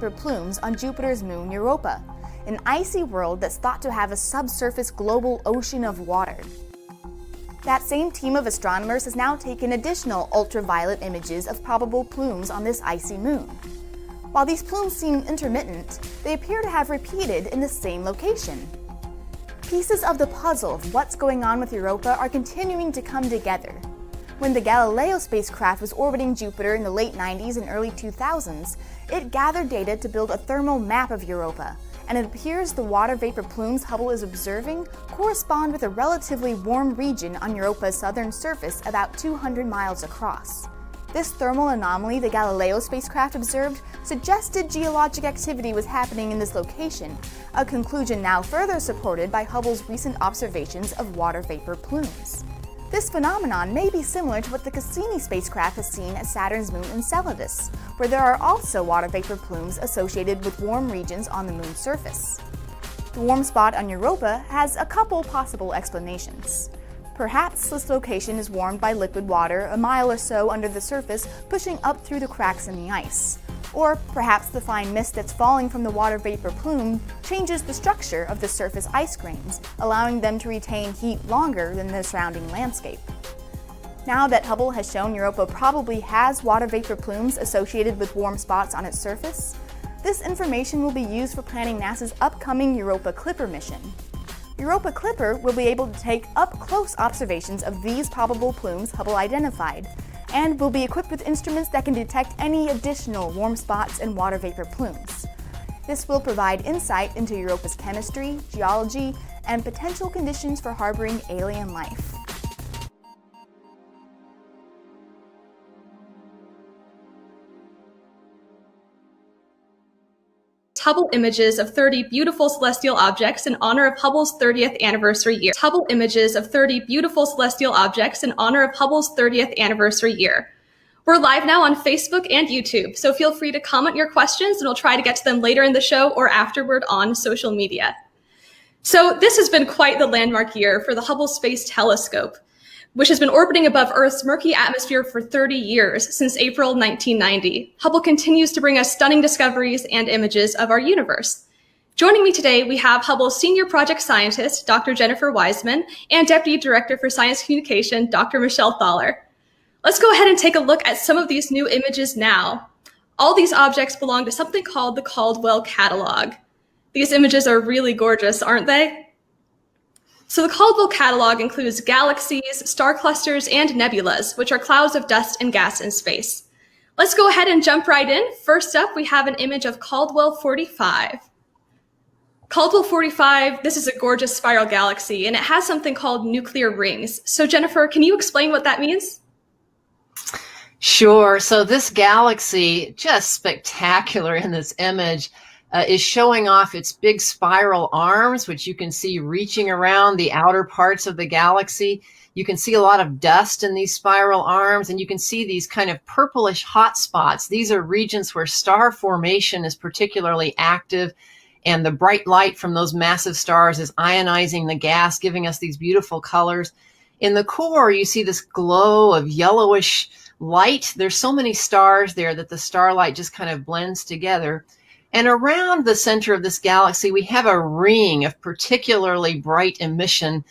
vapor plumes on Jupiter's moon Europa, an icy world that's thought to have a subsurface global ocean of water. That same team of astronomers has now taken additional ultraviolet images of probable plumes on this icy moon. While these plumes seem intermittent, they appear to have repeated in the same location. Pieces of the puzzle of what's going on with Europa are continuing to come together. When the Galileo spacecraft was orbiting Jupiter in the late 90s and early 2000s, it gathered data to build a thermal map of Europa, and it appears the water vapor plumes Hubble is observing correspond with a relatively warm region on Europa's southern surface about 200 miles across. This thermal anomaly the Galileo spacecraft observed suggested geologic activity was happening in this location, a conclusion now further supported by Hubble's recent observations of water vapor plumes. This phenomenon may be similar to what the Cassini spacecraft has seen at Saturn's moon Enceladus, where there are also water vapor plumes associated with warm regions on the moon's surface. The warm spot on Europa has a couple possible explanations. Perhaps this location is warmed by liquid water a mile or so under the surface, pushing up through the cracks in the ice. Or perhaps the fine mist that's falling from the water vapor plume changes the structure of the surface ice grains, allowing them to retain heat longer than the surrounding landscape. Now that Hubble has shown Europa probably has water vapor plumes associated with warm spots on its surface, this information will be used for planning NASA's upcoming Europa Clipper mission. Europa Clipper will be able to take up-close observations of these probable plumes Hubble identified, and will be equipped with instruments that can detect any additional warm spots and water vapor plumes. This will provide insight into Europa's chemistry, geology, and potential conditions for harboring alien life. Hubble images of 30 beautiful celestial objects in honor of Hubble's 30th anniversary year. Hubble images of 30 beautiful celestial objects in honor of Hubble's 30th anniversary year. We're live now on Facebook and YouTube, so feel free to comment your questions and we'll try to get to them later in the show or afterward on social media. So this has been quite the landmark year for the Hubble Space Telescope, which has been orbiting above Earth's murky atmosphere for 30 years, since April 1990. Hubble continues to bring us stunning discoveries and images of our universe. Joining me today, we have Hubble's Senior Project Scientist, Dr. Jennifer Wiseman, and Deputy Director for Science Communication, Dr. Michelle Thaler. Let's go ahead and take a look at some of these new images now. All these objects belong to something called the Caldwell Catalog. These images are really gorgeous, aren't they? So the Caldwell Catalog includes galaxies, star clusters, and nebulas, which are clouds of dust and gas in space. Let's go ahead and jump right in. First up, we have an image of Caldwell 45. Caldwell 45, this is a gorgeous spiral galaxy, and it has something called nuclear rings. So Jennifer, can you explain what that means? Sure. So this galaxy, just spectacular in this image, is showing off its big spiral arms, which you can see reaching around the outer parts of the galaxy. You can see a lot of dust in these spiral arms, and you can see these kind of purplish hot spots. These are regions where star formation is particularly active, and the bright light from those massive stars is ionizing the gas, giving us these beautiful colors. In the core, you see this glow of yellowish light. There's so many stars there that the starlight just kind of blends together. And around the center of this galaxy, we have a ring of particularly bright emission.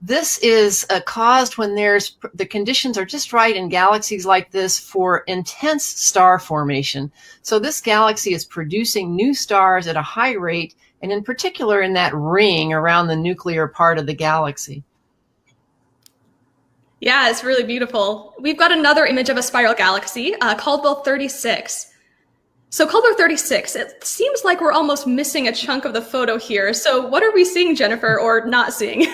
This is caused when the conditions are just right in galaxies like this for intense star formation. So this galaxy is producing new stars at a high rate, and in particular in that ring around the nuclear part of the galaxy. Yeah, it's really beautiful. We've got another image of a spiral galaxy, Caldwell 36. So Caldwell 36, it seems like we're almost missing a chunk of the photo here. So what are we seeing, Jennifer, or not seeing?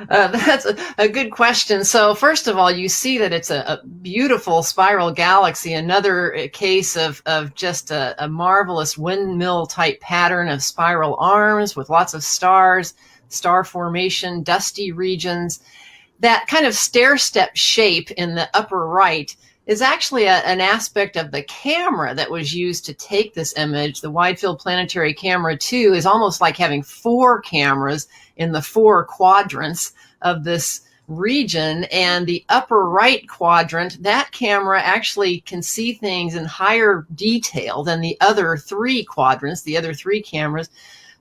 That's a good question. So first of all, you see that it's a beautiful spiral galaxy, another case of just a marvelous windmill type pattern of spiral arms with lots of stars, star formation, dusty regions. That kind of stair-step shape in the upper right is actually an aspect of the camera that was used to take this image. The Wide Field Planetary Camera 2 is almost like having 4 cameras in the 4 quadrants of this region, and the upper right quadrant, that camera actually can see things in higher detail than the other three quadrants, the other three cameras.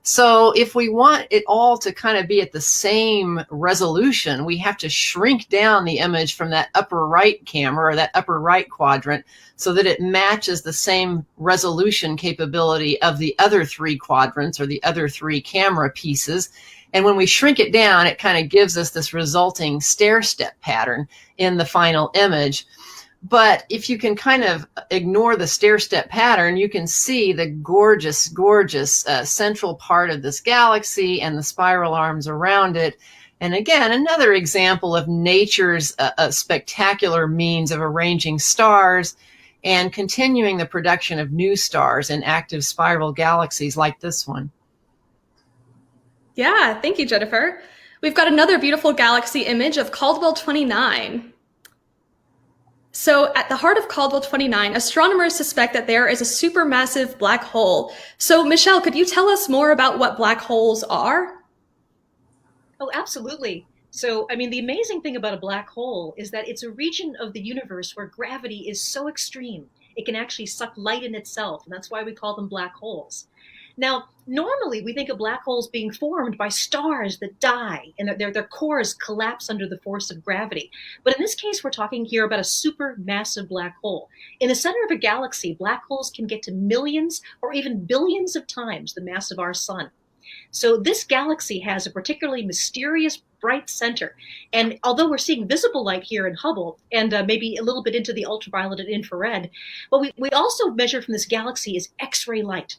So if we want it all to kind of be at the same resolution, we have to shrink down the image from that upper right camera or that upper right quadrant so that it matches the same resolution capability of the other three quadrants or the other three camera pieces. And when we shrink it down, it kind of gives us this resulting stair-step pattern in the final image. But if you can kind of ignore the stair-step pattern, you can see the gorgeous, gorgeous central part of this galaxy and the spiral arms around it. And again, another example of nature's spectacular means of arranging stars and continuing the production of new stars in active spiral galaxies like this one. Yeah, thank you, Jennifer. We've got another beautiful galaxy image of Caldwell 29. So at the heart of Caldwell 29, astronomers suspect that there is a supermassive black hole. So Michelle, could you tell us more about what black holes are? Oh, absolutely. So, I mean, the amazing thing about a black hole is that it's a region of the universe where gravity is so extreme, it can actually suck light in itself, and that's why we call them black holes. Now, normally we think of black holes being formed by stars that die and their cores collapse under the force of gravity. But in this case, we're talking here about a supermassive black hole. In the center of a galaxy, black holes can get to millions or even billions of times the mass of our sun. So this galaxy has a particularly mysterious bright center. And although we're seeing visible light here in Hubble and maybe a little bit into the ultraviolet and infrared, what we also measure from this galaxy is X-ray light.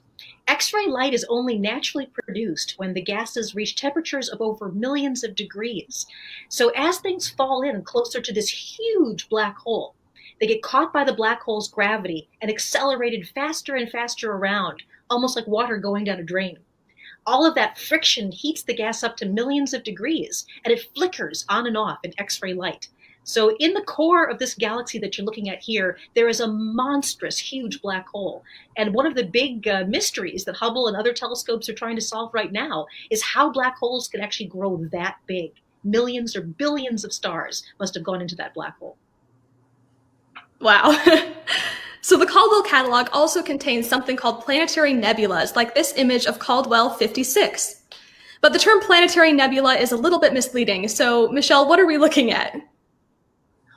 X-ray light is only naturally produced when the gases reach temperatures of over millions of degrees. So as things fall in closer to this huge black hole, they get caught by the black hole's gravity and accelerated faster and faster around, almost like water going down a drain. All of that friction heats the gas up to millions of degrees, and it flickers on and off in X-ray light. So in the core of this galaxy that you're looking at here, there is a monstrous, huge black hole. And one of the big mysteries that Hubble and other telescopes are trying to solve right now is how black holes can actually grow that big. Millions or billions of stars must have gone into that black hole. Wow. So the Caldwell catalog also contains something called planetary nebulas, like this image of Caldwell 56. But the term planetary nebula is a little bit misleading. So Michelle, what are we looking at?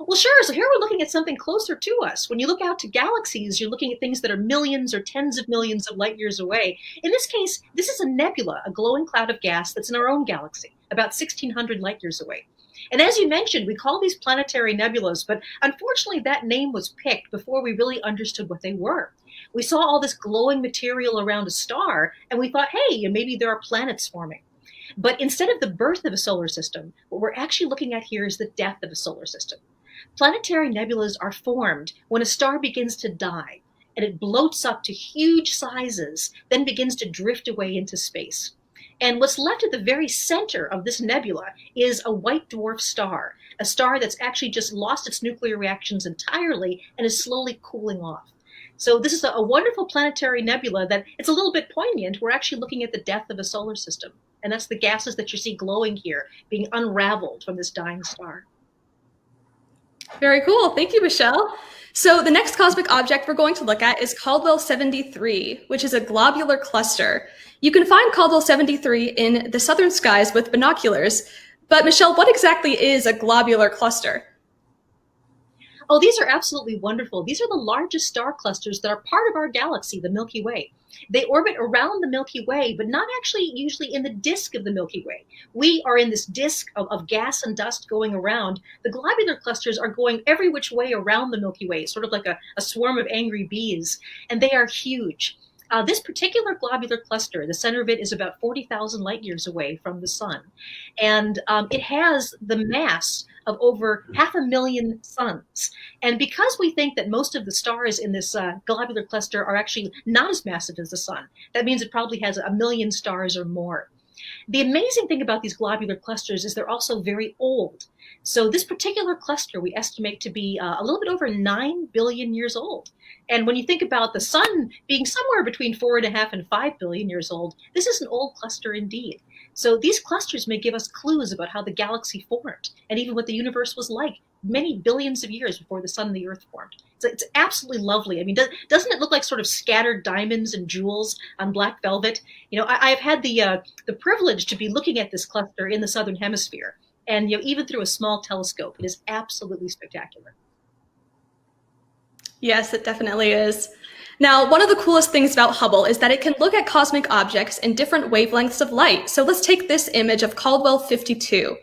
Well, sure. So here we're looking at something closer to us. When you look out to galaxies, you're looking at things that are millions or tens of millions of light years away. In this case, this is a nebula, a glowing cloud of gas that's in our own galaxy, about 1,600 light years away. And as you mentioned, we call these planetary nebulas, but unfortunately that name was picked before we really understood what they were. We saw all this glowing material around a star, and we thought, hey, maybe there are planets forming. But instead of the birth of a solar system, what we're actually looking at here is the death of a solar system. Planetary nebulas are formed when a star begins to die, and it bloats up to huge sizes, then begins to drift away into space. And what's left at the very center of this nebula is a white dwarf star, a star that's actually just lost its nuclear reactions entirely and is slowly cooling off. So this is a wonderful planetary nebula that it's a little bit poignant. We're actually looking at the death of a solar system. And that's the gases that you see glowing here being unraveled from this dying star. Very cool. Thank you, Michelle. So the next cosmic object we're going to look at is Caldwell 73, which is a globular cluster. You can find Caldwell 73 in the southern skies with binoculars. But Michelle, what exactly is a globular cluster? Oh, these are absolutely wonderful. These are the largest star clusters that are part of our galaxy, the Milky Way. They orbit around the Milky Way, but not actually usually in the disk of the Milky Way. We are in this disk of gas and dust going around. The globular clusters are going every which way around the Milky Way, sort of like a swarm of angry bees, and they are huge. This particular globular cluster, the center of it is about 40,000 light years away from the sun. And it has the mass of over 500,000 suns. And because we think that most of the stars in this globular cluster are actually not as massive as the sun, that means it probably has 1 million stars or more. The amazing thing about these globular clusters is they're also very old. So this particular cluster we estimate to be a little bit over 9 billion years old. And when you think about the sun being somewhere between 4.5 and 5 billion years old, this is an old cluster indeed. So these clusters may give us clues about how the galaxy formed and even what the universe was like many billions of years before the sun and the earth formed. So it's absolutely lovely. I mean, doesn't it look like sort of scattered diamonds and jewels on black velvet? You know, I've had the privilege to be looking at this cluster in the southern hemisphere, and you know, even through a small telescope, it is absolutely spectacular. Yes, it definitely is. Now, one of the coolest things about Hubble is that it can look at cosmic objects in different wavelengths of light. So let's take this image of Caldwell 52.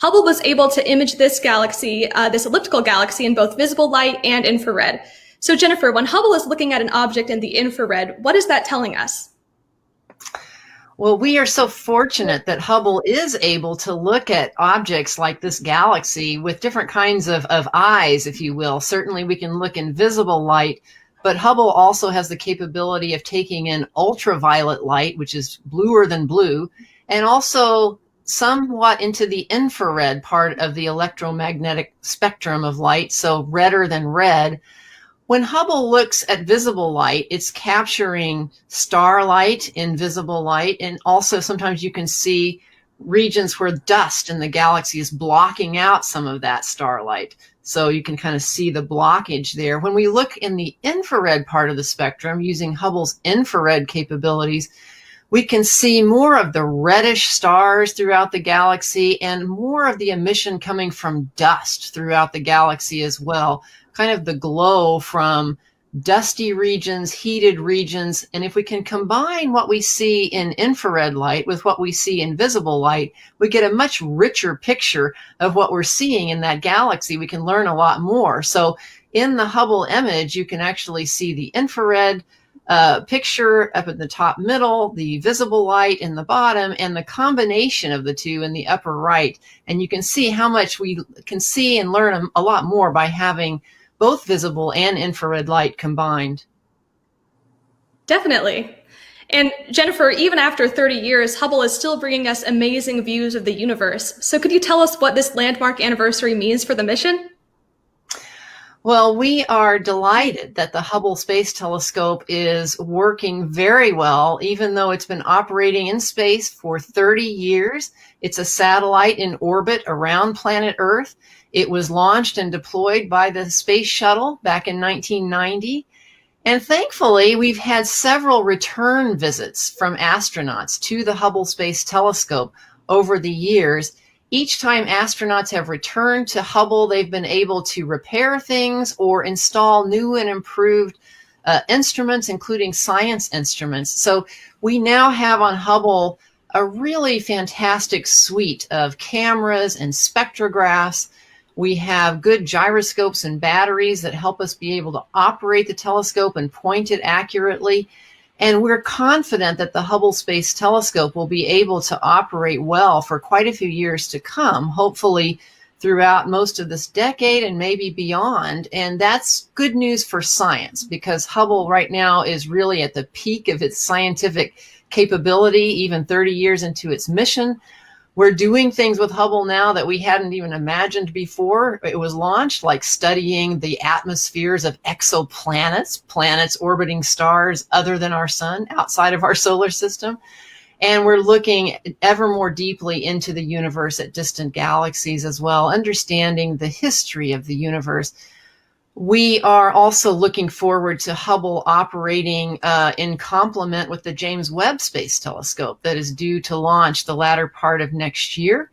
Hubble was able to image this galaxy, this elliptical galaxy, in both visible light and infrared. So Jennifer, when Hubble is looking at an object in the infrared, what is that telling us? Well, we are so fortunate that Hubble is able to look at objects like this galaxy with different kinds of eyes, if you will. Certainly we can look in visible light, but Hubble also has the capability of taking in ultraviolet light, which is bluer than blue, and also somewhat into the infrared part of the electromagnetic spectrum of light, so redder than red. When Hubble looks at visible light, it's capturing starlight in visible light, and also sometimes you can see regions where dust in the galaxy is blocking out some of that starlight. So you can kind of see the blockage there. When we look in the infrared part of the spectrum using Hubble's infrared capabilities, we can see more of the reddish stars throughout the galaxy and more of the emission coming from dust throughout the galaxy as well. Kind of the glow from dusty regions, heated regions. And if we can combine what we see in infrared light with what we see in visible light, we get a much richer picture of what we're seeing in that galaxy. We can learn a lot more. So in the Hubble image, you can actually see the infrared picture up in the top middle, the visible light in the bottom, and the combination of the two in the upper right. And you can see how much we can see and learn a lot more by having both visible and infrared light combined. Definitely. And Jennifer, even after 30 years, Hubble is still bringing us amazing views of the universe. So could you tell us what this landmark anniversary means for the mission? Well, we are delighted that the Hubble Space Telescope is working very well, even though it's been operating in space for 30 years. It's a satellite in orbit around planet Earth. It was launched and deployed by the Space Shuttle back in 1990. And thankfully, we've had several return visits from astronauts to the Hubble Space Telescope over the years. Each time astronauts have returned to Hubble, they've been able to repair things or install new and improved instruments, including science instruments. So we now have on Hubble a really fantastic suite of cameras and spectrographs. We have good gyroscopes and batteries that help us be able to operate the telescope and point it accurately. And we're confident that the Hubble Space Telescope will be able to operate well for quite a few years to come, hopefully throughout most of this decade and maybe beyond. And that's good news for science, because Hubble right now is really at the peak of its scientific capability, even 30 years into its mission. We're doing things with Hubble now that we hadn't even imagined before it was launched, like studying the atmospheres of exoplanets, planets orbiting stars other than our sun, outside of our solar system. And we're looking ever more deeply into the universe at distant galaxies as well, understanding the history of the universe. We are also looking forward to Hubble operating in complement with the James Webb Space Telescope that is due to launch the latter part of next year.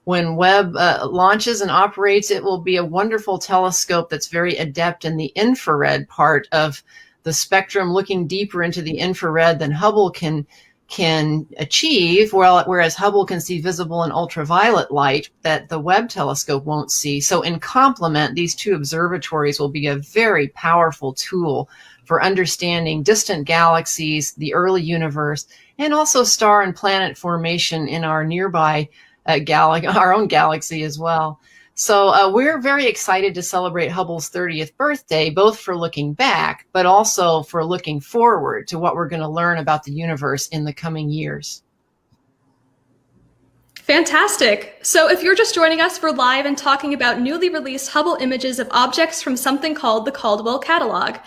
When Webb launches and operates, it will be a wonderful telescope that's very adept in the infrared part of the spectrum, looking deeper into the infrared than Hubble can achieve, whereas Hubble can see visible and ultraviolet light that the Webb telescope won't see. So in complement, these two observatories will be a very powerful tool for understanding distant galaxies, the early universe, and also star and planet formation in our nearby our own galaxy as well. So we're very excited to celebrate Hubble's 30th birthday, both for looking back, but also for looking forward to what we're going to learn about the universe in the coming years. Fantastic. So if you're just joining us, we're live and talking about newly released Hubble images of objects from something called the Caldwell Catalog.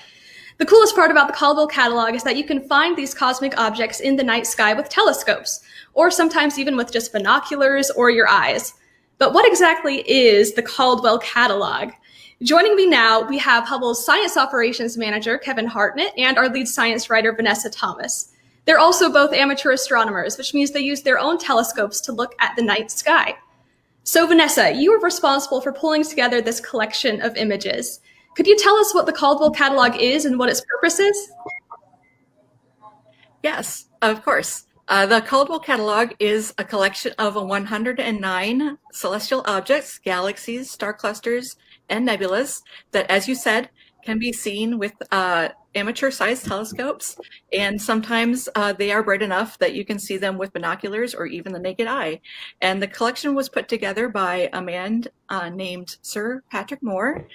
The coolest part about the Caldwell Catalog is that you can find these cosmic objects in the night sky with telescopes, or sometimes even with just binoculars or your eyes. But what exactly is the Caldwell Catalog? Joining me now, we have Hubble's Science Operations Manager, Kevin Hartnett, and our lead science writer, Vanessa Thomas. They're also both amateur astronomers, which means they use their own telescopes to look at the night sky. So Vanessa, you were responsible for pulling together this collection of images. Could you tell us what the Caldwell Catalog is and what its purpose is? Yes, of course. The Caldwell Catalog is a collection of 109 celestial objects, galaxies, star clusters, and nebulas that, as you said, can be seen with amateur-sized telescopes, and sometimes they are bright enough that you can see them with binoculars or even the naked eye. And the collection was put together by a man named Sir Patrick Moore,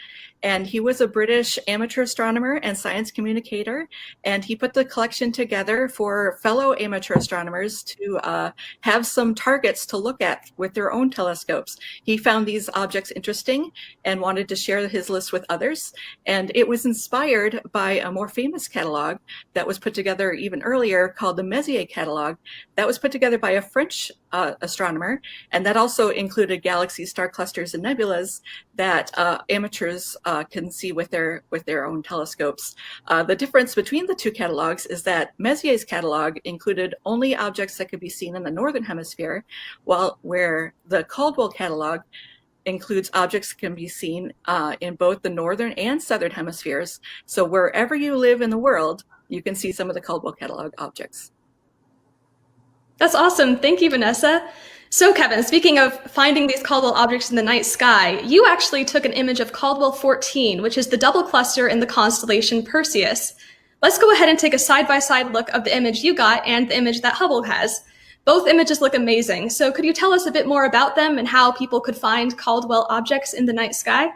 and he was a British amateur astronomer and science communicator, and he put the collection together for fellow amateur astronomers to have some targets to look at with their own telescopes. He found these objects interesting and wanted to share his list with others, and it was inspired by a more famous catalog that was put together even earlier called the Messier catalog. That was put together by a French astronomer, and that also included galaxies, star clusters, and nebulas that amateurs can see with their own telescopes. The difference between the two catalogs is that Messier's catalog included only objects that could be seen in the northern hemisphere, where the Caldwell catalog includes objects that can be seen in both the northern and southern hemispheres. So wherever you live in the world, you can see some of the Caldwell catalog objects. That's awesome. Thank you, Vanessa. So Kevin, speaking of finding these Caldwell objects in the night sky, you actually took an image of Caldwell 14, which is the double cluster in the constellation Perseus. Let's go ahead and take a side-by-side look of the image you got and the image that Hubble has. Both images look amazing. So could you tell us a bit more about them and how people could find Caldwell objects in the night sky?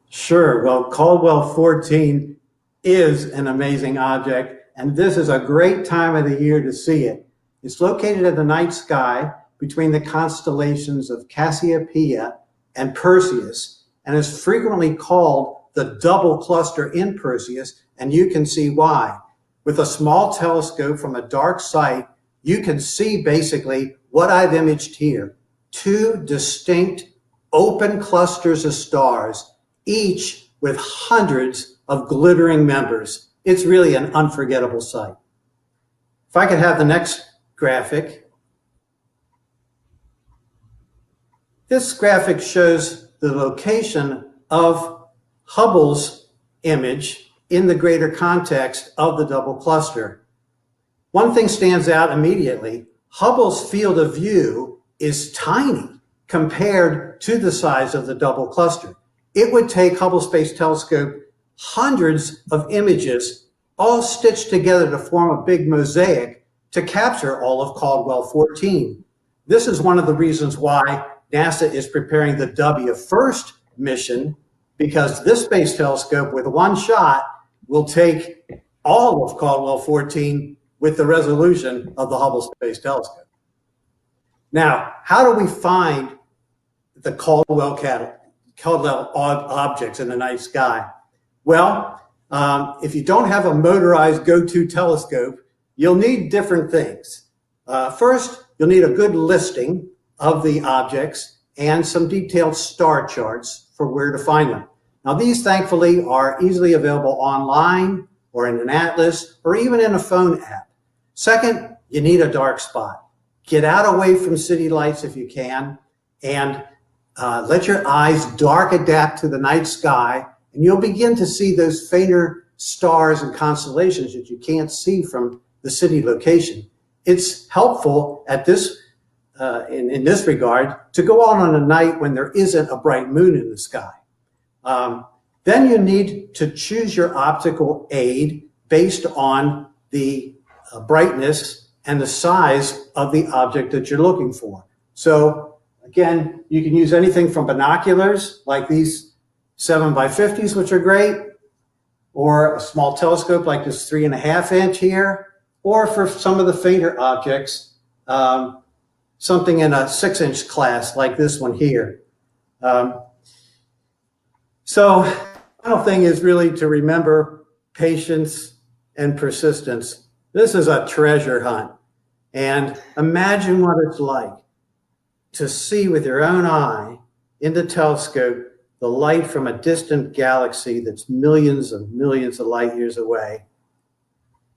Sure. Well, Caldwell 14 is an amazing object, and this is a great time of the year to see it. It's located in the night sky between the constellations of Cassiopeia and Perseus, and is frequently called the double cluster in Perseus, and you can see why. With a small telescope from a dark site, you can see basically what I've imaged here. Two distinct open clusters of stars, each with hundreds of glittering members. It's really an unforgettable sight. If I could have the next graphic. This graphic shows the location of Hubble's image in the greater context of the double cluster. One thing stands out immediately. Hubble's field of view is tiny compared to the size of the double cluster. It would take Hubble Space Telescope hundreds of images all stitched together to form a big mosaic to capture all of Caldwell 14. This is one of the reasons why NASA is preparing the W1 mission, because this space telescope with one shot will take all of Caldwell 14 with the resolution of the Hubble Space Telescope. Now, how do we find the Caldwell objects in the night sky? Well, if you don't have a motorized go-to telescope, you'll need different things. First, you'll need a good listing of the objects and some detailed star charts for where to find them. Now, these thankfully are easily available online or in an atlas or even in a phone app. Second, you need a dark spot. Get out away from city lights if you can, and let your eyes dark adapt to the night sky, and you'll begin to see those fainter stars and constellations that you can't see from the city location. It's helpful at this, in this regard, to go out on a night when there isn't a bright moon in the sky. Then you need to choose your optical aid based on the brightness and the size of the object that you're looking for. So again, you can use anything from binoculars like these 7x50s, which are great, or a small telescope like this 3.5 inch here, or for some of the fainter objects, something in a 6-inch class like this one here. So the final thing is really to remember patience and persistence. This is a treasure hunt. And imagine what it's like to see with your own eye in the telescope the light from a distant galaxy that's millions of light years away.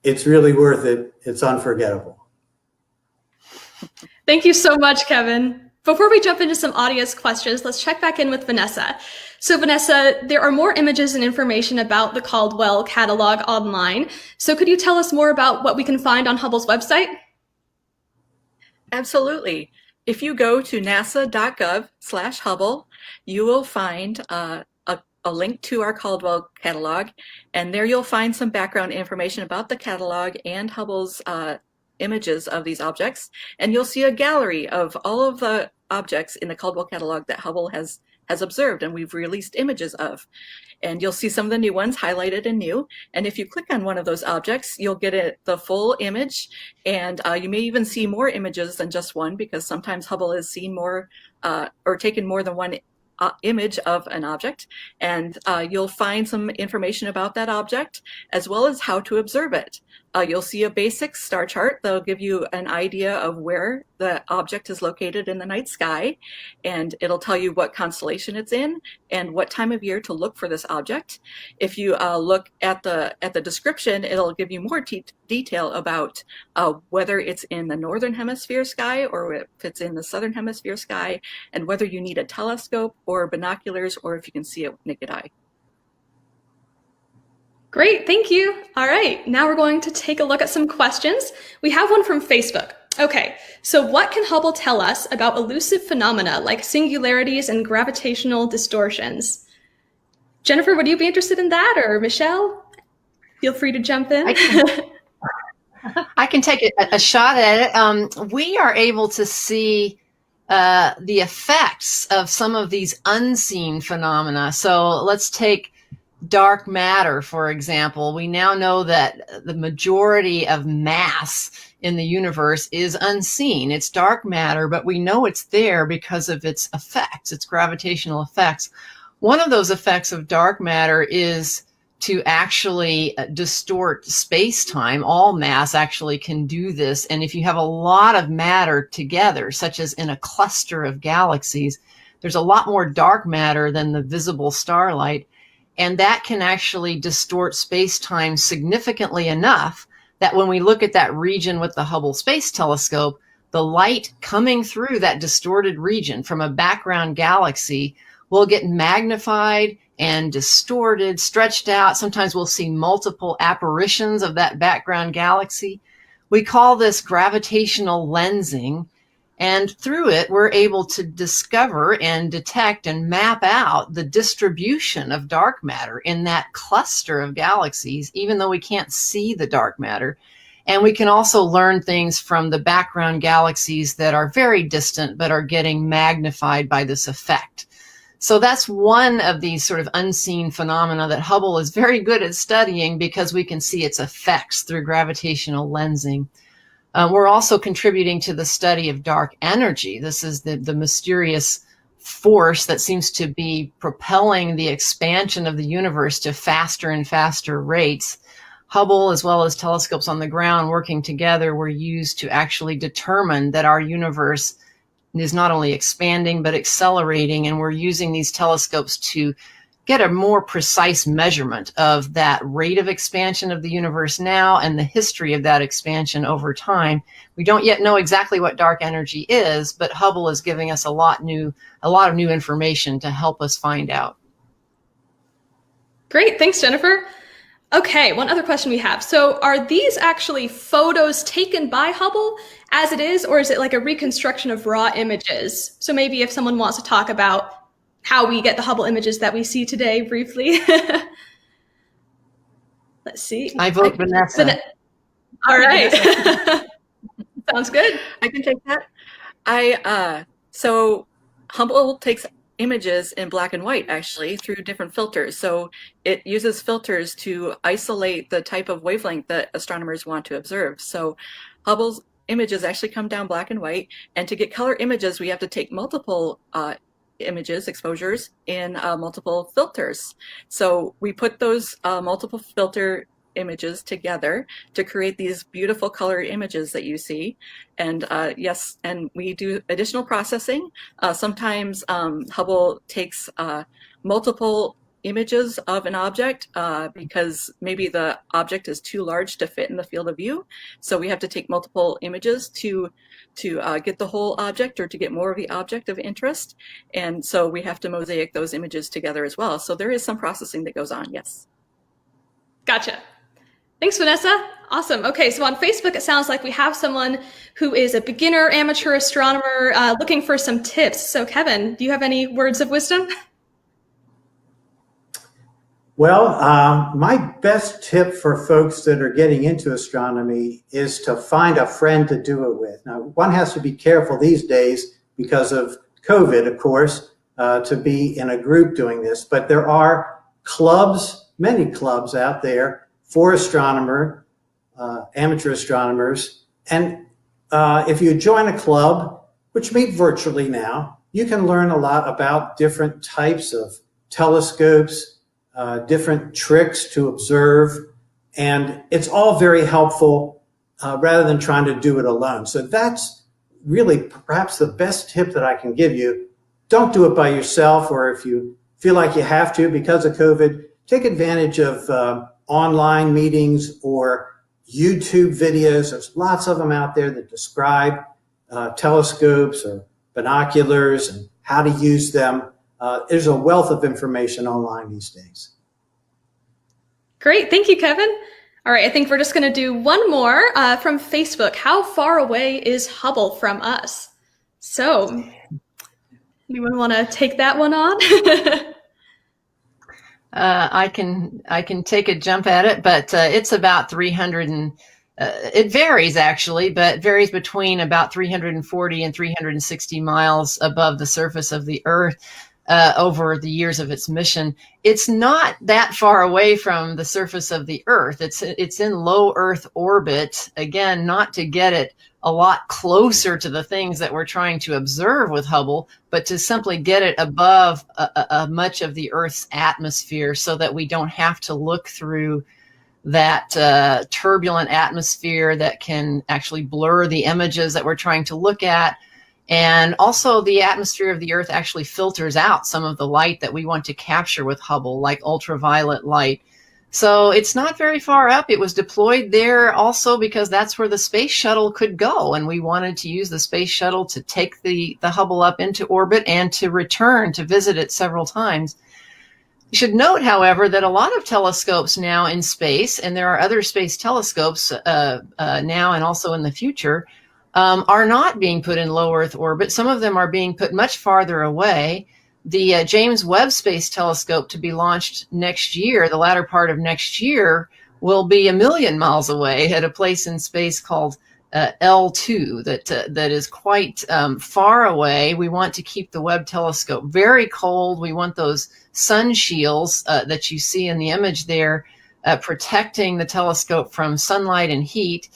It's really worth it. It's unforgettable. Thank you so much, Kevin. Before we jump into some audience questions, let's check back in with Vanessa. So Vanessa, there are more images and information about the Caldwell catalog online. So could you tell us more about what we can find on Hubble's website? Absolutely. If you go to nasa.gov/Hubble, you will find a link to our Caldwell catalog, and there you'll find some background information about the catalog and Hubble's images of these objects, and you'll see a gallery of all of the objects in the Caldwell catalog that Hubble has observed and we've released images of. And you'll see some of the new ones highlighted in new. And if you click on one of those objects, you'll get the full image. And you may even see more images than just one, because sometimes Hubble has seen more or taken more than one image of an object. And you'll find some information about that object, as well as how to observe it. You'll see a basic star chart that'll give you an idea of where the object is located in the night sky, and it'll tell you what constellation it's in and what time of year to look for this object. If you look at the description, it'll give you more detail about whether it's in the northern hemisphere sky or if it's in the southern hemisphere sky, and whether you need a telescope or binoculars, or if you can see it with naked eye. Great, thank you. All right, now we're going to take a look at some questions. We have one from Facebook. Okay, so what can Hubble tell us about elusive phenomena like singularities and gravitational distortions? Jennifer, would you be interested in that, or Michelle? Feel free to jump in. I can take a shot at it. We are able to see the effects of some of these unseen phenomena. So let's take dark matter, for example. We now know that the majority of mass in the universe is unseen. It's dark matter, but we know it's there because of its effects, its gravitational effects. One of those effects of dark matter is to actually distort space-time. All mass actually can do this. And if you have a lot of matter together, such as in a cluster of galaxies, there's a lot more dark matter than the visible starlight. And that can actually distort space-time significantly enough that when we look at that region with the Hubble Space Telescope, the light coming through that distorted region from a background galaxy will get magnified and distorted, stretched out. Sometimes we'll see multiple apparitions of that background galaxy. We call this gravitational lensing. And through it, we're able to discover and detect and map out the distribution of dark matter in that cluster of galaxies, even though we can't see the dark matter. And we can also learn things from the background galaxies that are very distant but are getting magnified by this effect. So that's one of these sort of unseen phenomena that Hubble is very good at studying, because we can see its effects through gravitational lensing. We're also contributing to the study of dark energy. This is the mysterious force that seems to be propelling the expansion of the universe to faster and faster rates. Hubble, as well as telescopes on the ground working together, were used to actually determine that our universe is not only expanding but accelerating, and we're using these telescopes to get a more precise measurement of that rate of expansion of the universe now and the history of that expansion over time. We don't yet know exactly what dark energy is, but Hubble is giving us a lot of new information to help us find out. Great, thanks, Jennifer. Okay, one other question we have. So are these actually photos taken by Hubble as it is, or is it like a reconstruction of raw images? So maybe if someone wants to talk about how we get the Hubble images that we see today briefly. Let's see. I vote Vanessa. All right. Sounds good. I can take that. So Hubble takes images in black and white, actually, through different filters. So it uses filters to isolate the type of wavelength that astronomers want to observe. So Hubble's images actually come down black and white. And to get color images, we have to take multiple images, exposures, in multiple filters. So we put those multiple filter images together to create these beautiful color images that you see. And yes, and we do additional processing. Sometimes Hubble takes multiple images of an object because maybe the object is too large to fit in the field of view. So we have to take multiple images to get the whole object or to get more of the object of interest. And so we have to mosaic those images together as well. So there is some processing that goes on, yes. Gotcha. Thanks, Vanessa. Awesome. Okay, so on Facebook, it sounds like we have someone who is a beginner amateur astronomer looking for some tips. So Kevin, do you have any words of wisdom? Well, my best tip for folks that are getting into astronomy is to find a friend to do it with. Now, one has to be careful these days because of COVID, of course, to be in a group doing this, but there are clubs, many clubs out there for amateur astronomers. And if you join a club, which meet virtually now, you can learn a lot about different types of telescopes, different tricks to observe, and it's all very helpful rather than trying to do it alone. So that's really perhaps the best tip that I can give you. Don't do it by yourself, or if you feel like you have to because of COVID, take advantage of online meetings or YouTube videos. There's lots of them out there that describe telescopes or binoculars and how to use them. There's a wealth of information online these days. Great. Thank you, Kevin. All right, I think we're just going to do one more from Facebook. How far away is Hubble from us? So, anyone want to take that one on? I can take a jump at it, but it's about 300 and it varies actually, but varies between about 340 and 360 miles above the surface of the Earth over the years of its mission. It's not that far away from the surface of the Earth. It's in low Earth orbit, again, not to get it a lot closer to the things that we're trying to observe with Hubble, but to simply get it above much of the Earth's atmosphere so that we don't have to look through that turbulent atmosphere that can actually blur the images that we're trying to look at. And also the atmosphere of the Earth actually filters out some of the light that we want to capture with Hubble, like ultraviolet light. So it's not very far up. It was deployed there also because that's where the space shuttle could go. And we wanted to use the space shuttle to take the Hubble up into orbit and to return to visit it several times. You should note, however, that a lot of telescopes now in space, and there are other space telescopes now and also in the future, are not being put in low Earth orbit. Some of them are being put much farther away. The James Webb Space Telescope, to be launched next year, the latter part of next year, will be 1 million miles away at a place in space called L2 that is quite far away. We want to keep the Webb telescope very cold. We want those sun shields that you see in the image there protecting the telescope from sunlight and heat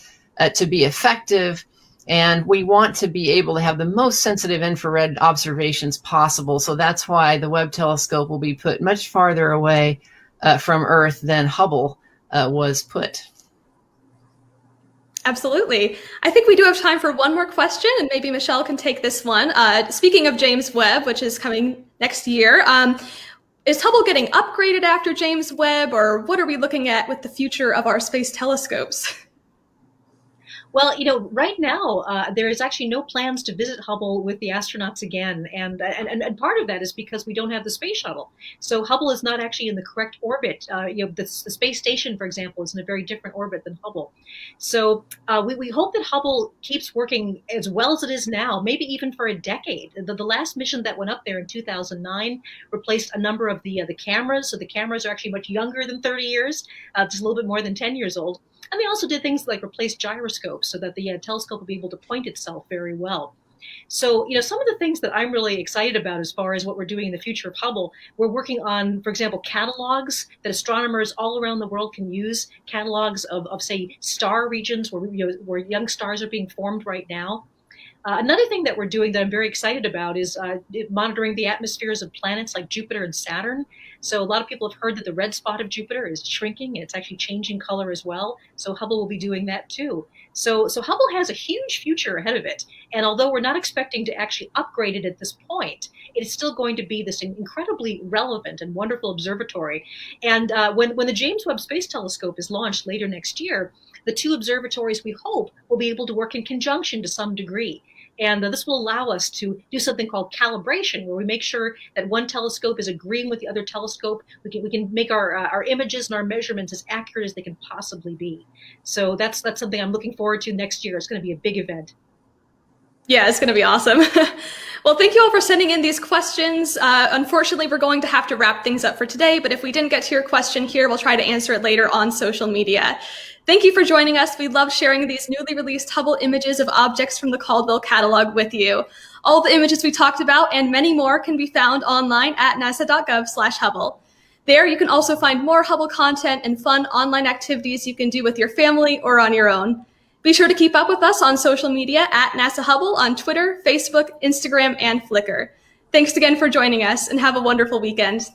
to be effective. And we want to be able to have the most sensitive infrared observations possible. So that's why the Webb telescope will be put much farther away from Earth than Hubble was put. Absolutely. I think we do have time for one more question, and maybe Michelle can take this one. Speaking of James Webb, which is coming next year, is Hubble getting upgraded after James Webb, or what are we looking at with the future of our space telescopes? Well, right now there is actually no plans to visit Hubble with the astronauts again, and part of that is because we don't have the space shuttle. So Hubble is not actually in the correct orbit. The space station, for example, is in a very different orbit than Hubble. So we hope that Hubble keeps working as well as it is now, maybe even for a decade. The last mission that went up there in 2009 replaced a number of the cameras. So the cameras are actually much younger than 30 years, just a little bit more than 10 years old. And they also did things like replace gyroscopes so that the telescope will be able to point itself very well. So, some of the things that I'm really excited about as far as what we're doing in the future of Hubble, we're working on, for example, catalogs that astronomers all around the world can use, catalogs of say, star regions where young stars are being formed right now. Another thing that we're doing that I'm very excited about is monitoring the atmospheres of planets like Jupiter and Saturn. So a lot of people have heard that the red spot of Jupiter is shrinking, and it's actually changing color as well. So Hubble will be doing that too. So Hubble has a huge future ahead of it. And although we're not expecting to actually upgrade it at this point, it is still going to be this incredibly relevant and wonderful observatory. And when the James Webb Space Telescope is launched later next year, the two observatories, we hope, will be able to work in conjunction to some degree. And this will allow us to do something called calibration, where we make sure that one telescope is agreeing with the other telescope. We can make our images and our measurements as accurate as they can possibly be. So that's something I'm looking forward to next year. It's going to be a big event. Yeah, it's going to be awesome. Well, thank you all for sending in these questions. Unfortunately, we're going to have to wrap things up for today, but if we didn't get to your question here, we'll try to answer it later on social media. Thank you for joining us. We love sharing these newly released Hubble images of objects from the Caldwell catalog with you. All the images we talked about and many more can be found online at nasa.gov/Hubble. There, you can also find more Hubble content and fun online activities you can do with your family or on your own. Be sure to keep up with us on social media at NASA Hubble on Twitter, Facebook, Instagram, and Flickr. Thanks again for joining us, and have a wonderful weekend.